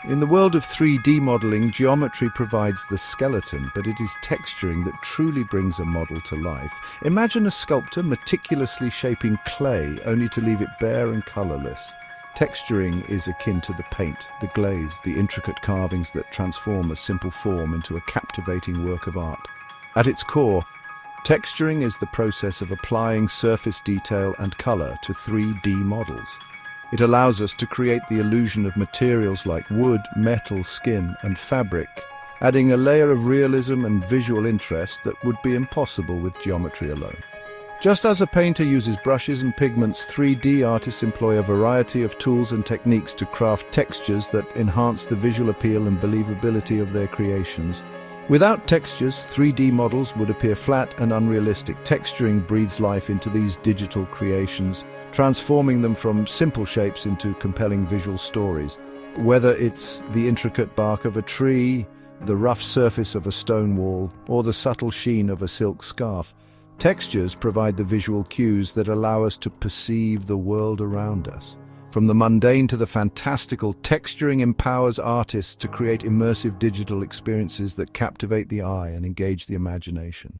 In the world of 3D modeling, geometry provides the skeleton, but it is texturing that truly brings a model to life. Imagine a sculptor meticulously shaping clay only to leave it bare and colorless. Texturing is akin to the paint, the glaze, the intricate carvings that transform a simple form into a captivating work of art. At its core, texturing is the process of applying surface detail and color to 3D models. It allows us to create the illusion of materials like wood, metal, skin, and fabric, adding a layer of realism and visual interest that would be impossible with geometry alone. Just as a painter uses brushes and pigments, 3D artists employ a variety of tools and techniques to craft textures that enhance the visual appeal and believability of their creations. Without textures, 3D models would appear flat and unrealistic. Texturing breathes life into these digital creations, transforming them from simple shapes into compelling visual stories. Whether it's the intricate bark of a tree, the rough surface of a stone wall, or the subtle sheen of a silk scarf, textures provide the visual cues that allow us to perceive the world around us. From the mundane to the fantastical, texturing empowers artists to create immersive digital experiences that captivate the eye and engage the imagination.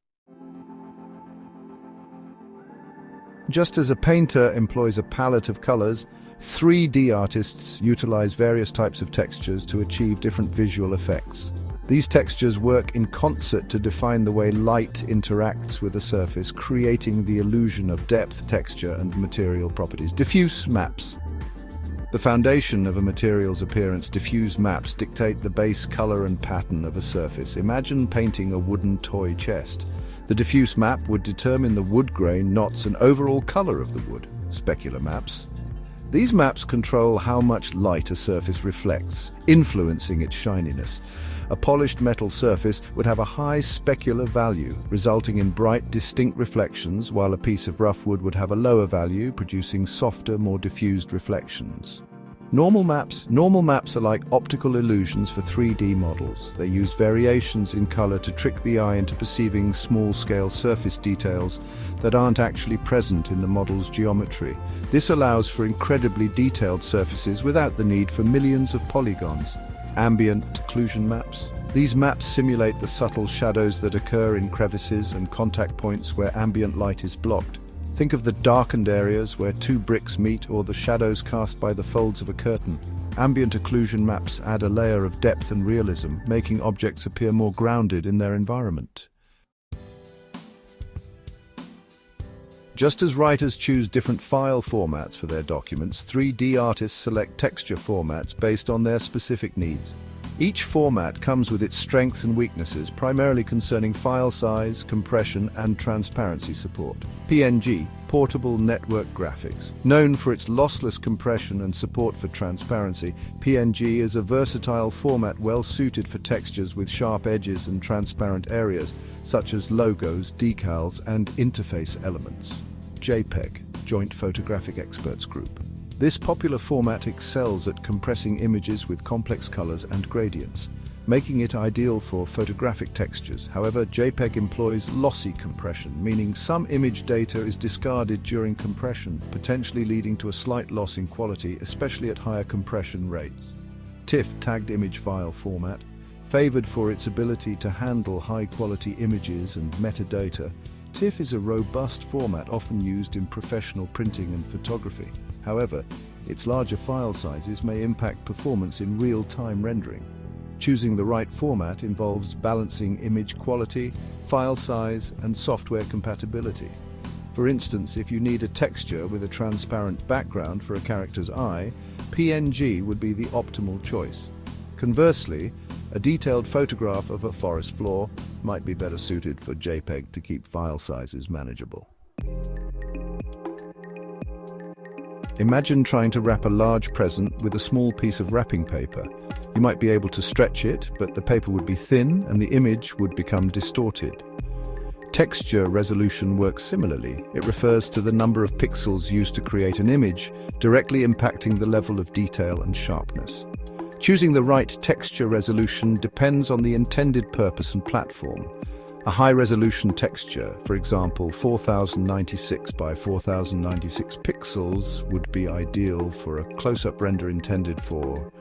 Just as a painter employs a palette of colors, 3D artists utilize various types of textures to achieve different visual effects. These textures work in concert to define the way light interacts with a surface, creating the illusion of depth, texture, and material properties. Diffuse maps. The foundation of a material's appearance. Diffuse maps dictate the base color and pattern of a surface. Imagine painting a wooden toy chest. The diffuse map would determine the wood grain, knots, and overall color of the wood. Specular maps. These maps control how much light a surface reflects, influencing its shininess. A polished metal surface would have a high specular value, resulting in bright, distinct reflections, while a piece of rough wood would have a lower value, producing softer, more diffused reflections. Normal maps are like optical illusions for 3D models. They use variations in color to trick the eye into perceiving small-scale surface details that aren't actually present in the model's geometry. This allows for incredibly detailed surfaces without the need for millions of polygons. Ambient occlusion maps. These maps simulate the subtle shadows that occur in crevices and contact points where ambient light is blocked. Think of the darkened areas where two bricks meet, or the shadows cast by the folds of a curtain. Ambient occlusion maps add a layer of depth and realism, making objects appear more grounded in their environment. Just as writers choose different file formats for their documents, 3D artists select texture formats based on their specific needs. Each format comes with its strengths and weaknesses, primarily concerning file size, compression, and transparency support. PNG, Portable Network Graphics. Known for its lossless compression and support for transparency, PNG is a versatile format well suited for textures with sharp edges and transparent areas, such as logos, decals, and interface elements. JPEG, Joint Photographic Experts Group. This popular format excels at compressing images with complex colors and gradients, making it ideal for photographic textures. However, JPEG employs lossy compression, meaning some image data is discarded during compression, potentially leading to a slight loss in quality, especially at higher compression rates. TIFF, Tagged Image File Format. Favored for its ability to handle high-quality images and metadata, TIFF is a robust format often used in professional printing and photography. However, its larger file sizes may impact performance in real-time rendering. Choosing the right format involves balancing image quality, file size, and software compatibility. For instance, if you need a texture with a transparent background for a character's eye, PNG would be the optimal choice. Conversely, a detailed photograph of a forest floor might be better suited for JPEG to keep file sizes manageable. Imagine trying to wrap a large present with a small piece of wrapping paper. You might be able to stretch it, but the paper would be thin and the image would become distorted. Texture resolution works similarly. It refers to the number of pixels used to create an image, directly impacting the level of detail and sharpness. Choosing the right texture resolution depends on the intended purpose and platform. A high-resolution texture, for example 4096 by 4096 pixels, would be ideal for a close-up render intended for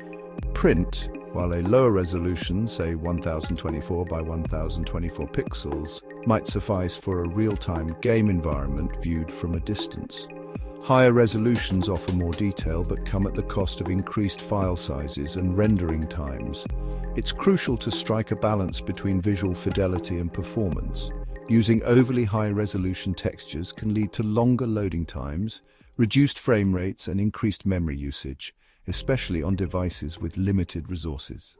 print, while a lower resolution, say 1024 by 1024 pixels, might suffice for a real-time game environment viewed from a distance. Higher resolutions offer more detail but come at the cost of increased file sizes and rendering times. It's crucial to strike a balance between visual fidelity and performance. Using overly high-resolution textures can lead to longer loading times, reduced frame rates, and increased memory usage, especially on devices with limited resources.